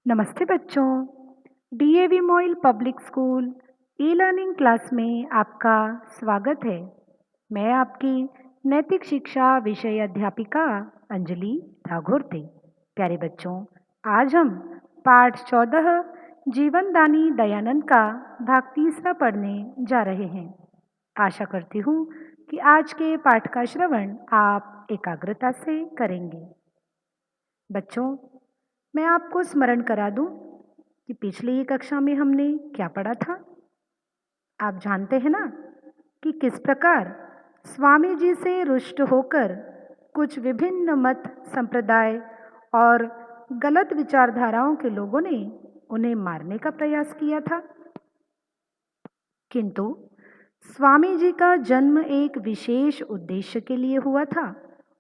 नमस्ते बच्चों। DAV MOIL public school e learning class में आपका स्वागत है। मैं आपकी नैतिक शिक्षा विषय अध्यापिका अंजलि दाघोरते। प्यारे बच्चों, आज हम पाठ 14 जीवनदानी दयानंद का भाग तीसरा पढ़ने जा रहे हैं। आशा करती हूँ कि आज के पाठ का श्रवण आप एकाग्रता से करेंगे। बच्चों, मैं आपको स्मरण करा दूं कि पिछली कक्षा में हमने क्या पढ़ा था। आप जानते हैं ना कि किस प्रकार स्वामी जी से रुष्ट होकर कुछ विभिन्न मत संप्रदाय और गलत विचारधाराओं के लोगों ने उन्हें मारने का प्रयास किया था, किंतु स्वामी जी का जन्म एक विशेष उद्देश्य के लिए हुआ था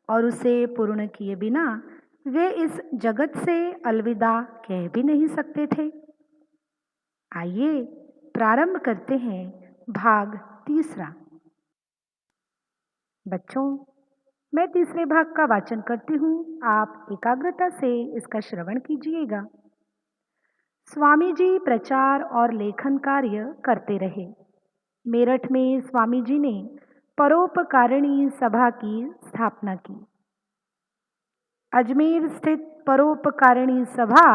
और उसे पूर्ण किए बिना वे इस जगत से अलविदा कह भी नहीं सकते थे। आइए प्रारंभ करते हैं भाग तीसरा। बच्चों, मैं तीसरे भाग का वाचन करती हूँ, आप एकाग्रता से इसका श्रवण कीजिएगा। स्वामी जी प्रचार और लेखन कार्य करते रहे। मेरठ में स्वामी जी ने परोपकारिणी सभा की स्थापना की। अजमेर स्थित परोपकारिणी सभा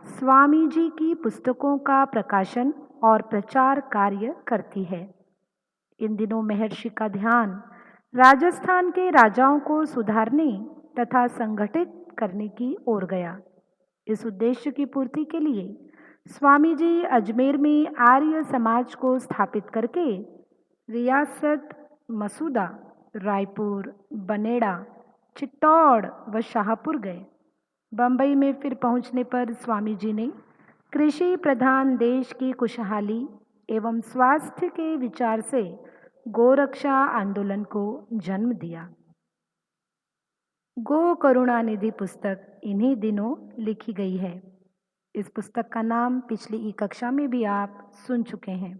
स्वामी जी की पुस्तकों का प्रकाशन और प्रचार कार्य करती है। इन दिनों महर्षि का ध्यान राजस्थान के राजाओं को सुधारने तथा संगठित करने की ओर गया। इस उद्देश्य की पूर्ति के लिए स्वामी जी अजमेर में आर्य समाज को स्थापित करके रियासत मसूदा, रायपुर, बनेड़ा, चित्तौड़ व शाहपुर गए। बंबई में फिर पहुंचने पर स्वामी जी ने कृषि प्रधान देश की खुशहाली एवं स्वास्थ्य के विचार से गोरक्षा आंदोलन को जन्म दिया। गो करुणानिधि पुस्तक इन्हीं दिनों लिखी गई है। इस पुस्तक का नाम पिछली कक्षा में भी आप सुन चुके हैं।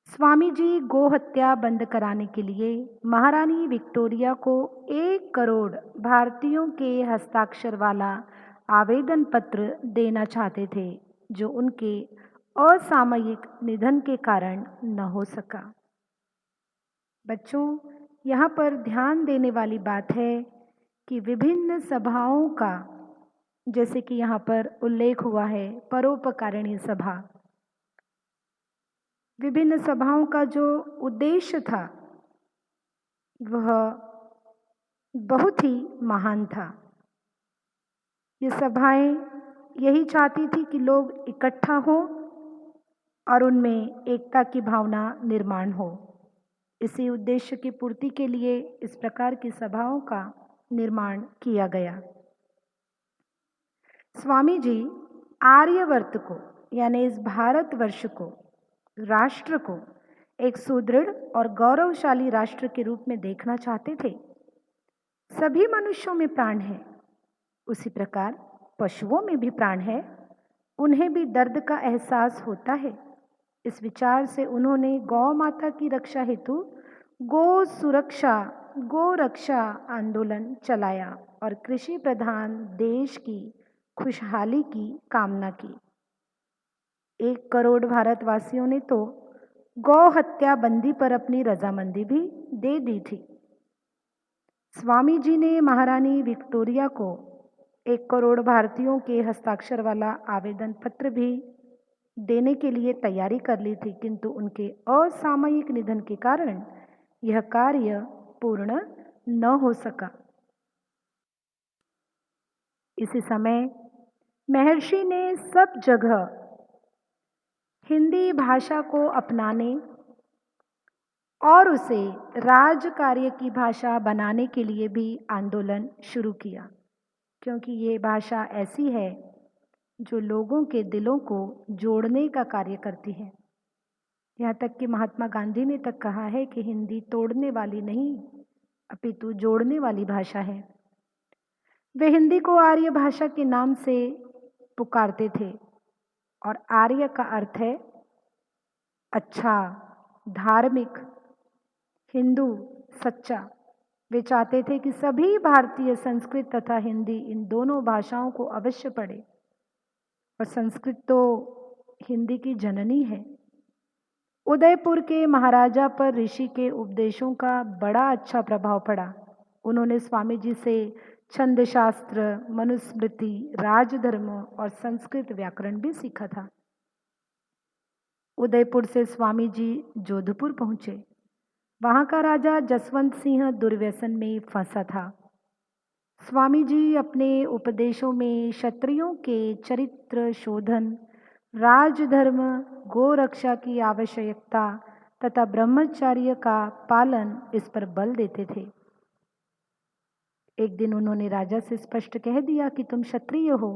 स्वामी जी गो हत्या बंद कराने के लिए महारानी विक्टोरिया को 1 करोड़ भारतीयों के हस्ताक्षर वाला आवेदन पत्र देना चाहते थे, जो उनके असामयिक निधन के कारण न हो सका। बच्चों, यहाँ पर ध्यान देने वाली बात है कि विभिन्न सभाओं का, जैसे कि यहाँ पर उल्लेख हुआ है परोपकारिणी सभा, विभिन्न सभाओं का जो उद्देश्य था वह बहुत ही महान था। ये सभाएं यही चाहती थी कि लोग इकट्ठा हों और उनमें एकता की भावना निर्माण हो। इसी उद्देश्य की पूर्ति के लिए इस प्रकार की सभाओं का निर्माण किया गया। स्वामी जी आर्यवर्त को, यानी इस भारतवर्ष को, राष्ट्र को एक सुदृढ़ और गौरवशाली राष्ट्र के रूप में देखना चाहते थे। सभी मनुष्यों में प्राण है, उसी प्रकार पशुओं में भी प्राण है, उन्हें भी दर्द का एहसास होता है। इस विचार से उन्होंने गौ माता की रक्षा हेतु गो सुरक्षा, गो रक्षा आंदोलन चलाया और कृषि प्रधान देश की खुशहाली की कामना की। 1 करोड़ भारतवासियों ने तो गौ हत्या बंदी पर अपनी रजामंदी भी दे दी थी। स्वामी जी ने महारानी विक्टोरिया को 1 करोड़ भारतीयों के हस्ताक्षर वाला आवेदन पत्र भी देने के लिए तैयारी कर ली थी, किंतु उनके असामयिक निधन के कारण यह कार्य पूर्ण न हो सका। इसी समय महर्षि ने सब जगह हिंदी भाषा को अपनाने और उसे राज कार्य की भाषा बनाने के लिए भी आंदोलन शुरू किया, क्योंकि ये भाषा ऐसी है जो लोगों के दिलों को जोड़ने का कार्य करती है। यहाँ तक कि महात्मा गांधी ने तक कहा है कि हिंदी तोड़ने वाली नहीं अपितु जोड़ने वाली भाषा है। वे हिंदी को आर्य भाषा के नाम से पुकारते थे और आर्य का अर्थ है अच्छा, धार्मिक, हिंदू, सच्चा। वे चाहते थे कि सभी भारतीय संस्कृत तथा हिंदी, इन दोनों भाषाओं को अवश्य पढ़े और संस्कृत तो हिंदी की जननी है। उदयपुर के महाराजा पर ऋषि के उपदेशों का बड़ा अच्छा प्रभाव पड़ा। उन्होंने स्वामी जी से छंद शास्त्र, मनुस्मृति, राजधर्म और संस्कृत व्याकरण भी सीखा था। उदयपुर से स्वामी जी जोधपुर पहुंचे। वहां का राजा जसवंत सिंह दुर्व्यसन में फंसा था। स्वामी जी अपने उपदेशों में क्षत्रियों के चरित्र शोधन, राजधर्म, गोरक्षा की आवश्यकता तथा ब्रह्मचर्य का पालन इस पर बल देते थे। एक दिन उन्होंने राजा से स्पष्ट कह दिया कि तुम क्षत्रिय हो,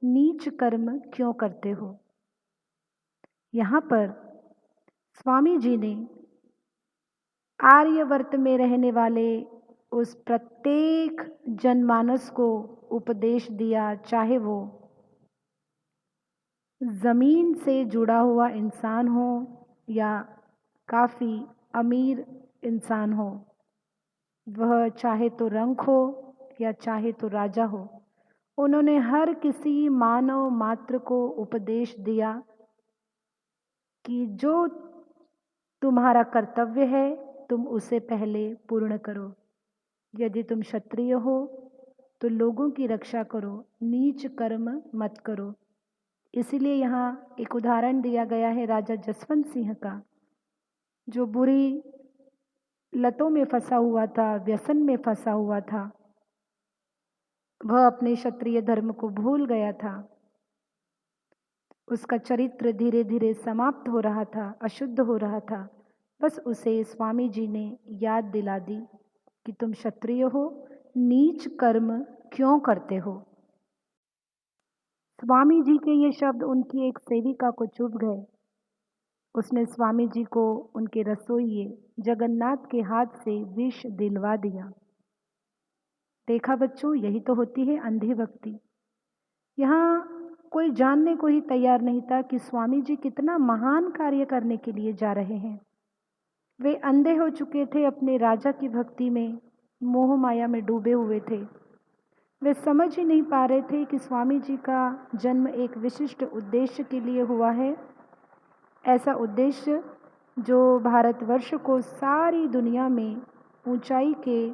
नीच कर्म क्यों करते हो। यहाँ पर स्वामी जी ने आर्यवर्त में रहने वाले उस प्रत्येक जनमानस को उपदेश दिया, चाहे वो जमीन से जुड़ा हुआ इंसान हो या काफी अमीर इंसान हो, वह चाहे तो रंक हो या चाहे तो राजा हो। उन्होंने हर किसी मानव मात्र को उपदेश दिया कि जो तुम्हारा कर्तव्य है तुम उसे पहले पूर्ण करो। यदि तुम क्षत्रिय हो तो लोगों की रक्षा करो, नीच कर्म मत करो। इसीलिए यहाँ एक उदाहरण दिया गया है राजा जसवंत सिंह का, जो बुरी लतों में फंसा हुआ था, व्यसन में फंसा हुआ था। वह अपने क्षत्रिय धर्म को भूल गया था। उसका चरित्र धीरे धीरे समाप्त हो रहा था, अशुद्ध हो रहा था। बस उसे स्वामी जी ने याद दिला दी कि तुम क्षत्रिय हो, नीच कर्म क्यों करते हो। स्वामी जी के ये शब्द उनकी एक सेविका को चुभ गए। उसने स्वामी जी को उनके रसोइये जगन्नाथ के हाथ से विष दिलवा दिया। देखा बच्चों, यही तो होती है अंधी भक्ति। यहाँ कोई जानने को ही तैयार नहीं था कि स्वामी जी कितना महान कार्य करने के लिए जा रहे हैं। वे अंधे हो चुके थे अपने राजा की भक्ति में, मोह माया में डूबे हुए थे। वे समझ ही नहीं पा रहे थे कि स्वामी जी का जन्म एक विशिष्ट उद्देश्य के लिए हुआ है। ऐसा उद्देश्य जो भारतवर्ष को सारी दुनिया में ऊंचाई के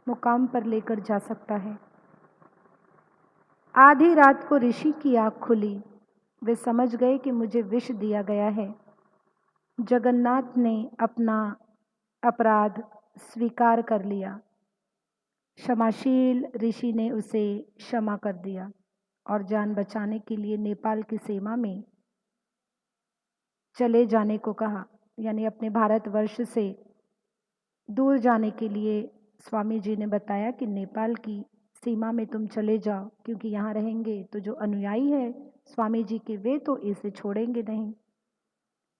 मुकाम पर लेकर जा सकता है। आधी रात को ऋषि की आँख खुली। वे समझ गए कि मुझे विष दिया गया है। जगन्नाथ ने अपना अपराध स्वीकार कर लिया। क्षमाशील ऋषि ने उसे क्षमा कर दिया और जान बचाने के लिए नेपाल की सीमा में चले जाने को कहा। यानी अपने भारतवर्ष से दूर जाने के लिए स्वामी जी ने बताया कि नेपाल की सीमा में तुम चले जाओ, क्योंकि यहाँ रहेंगे तो जो अनुयायी है स्वामी जी के वे तो इसे छोड़ेंगे नहीं।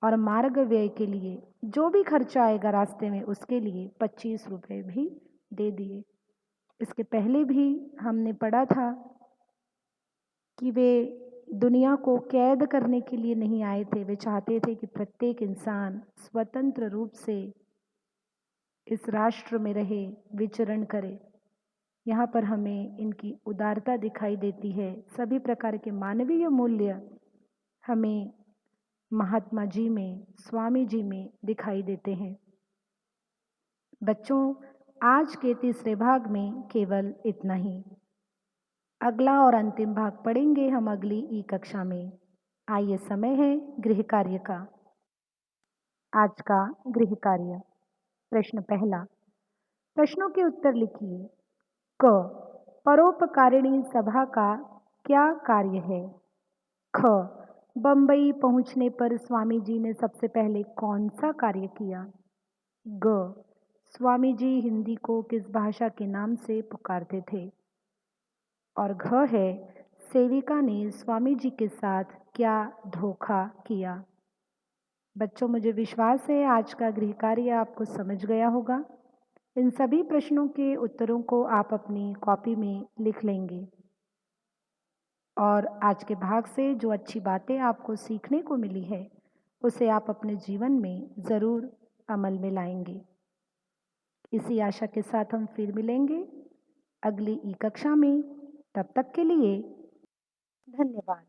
और मार्ग व्यय के लिए जो भी खर्चा आएगा रास्ते में उसके लिए 25 रुपये भी दे दिए। इसके पहले भी हमने पढ़ा था कि वे दुनिया को कैद करने के लिए नहीं आए थे। वे चाहते थे कि प्रत्येक इंसान स्वतंत्र रूप से इस राष्ट्र में रहे, विचरण करे। यहाँ पर हमें इनकी उदारता दिखाई देती है। सभी प्रकार के मानवीय मूल्य हमें महात्मा जी में, स्वामी जी में दिखाई देते हैं। बच्चों, आज के तीसरे भाग में केवल इतना ही। अगला और अंतिम भाग पढ़ेंगे हम अगली ई कक्षा में। आइए, समय है गृह कार्य का। आज का गृह कार्य। प्रश्न पहला, प्रश्नों के उत्तर लिखिए। क, परोपकारिणी सभा का क्या कार्य है। ख, बंबई पहुंचने पर स्वामी जी ने सबसे पहले कौन सा कार्य किया। ग, स्वामी जी हिंदी को किस भाषा के नाम से पुकारते थे। और घ है, सेविका ने स्वामी जी के साथ क्या धोखा किया। बच्चों, मुझे विश्वास है आज का गृह कार्य आपको समझ गया होगा। इन सभी प्रश्नों के उत्तरों को आप अपनी कॉपी में लिख लेंगे और आज के भाग से जो अच्छी बातें आपको सीखने को मिली है उसे आप अपने जीवन में ज़रूर अमल में लाएंगे। इसी आशा के साथ हम फिर मिलेंगे अगली ई कक्षा में। तब तक के लिए धन्यवाद।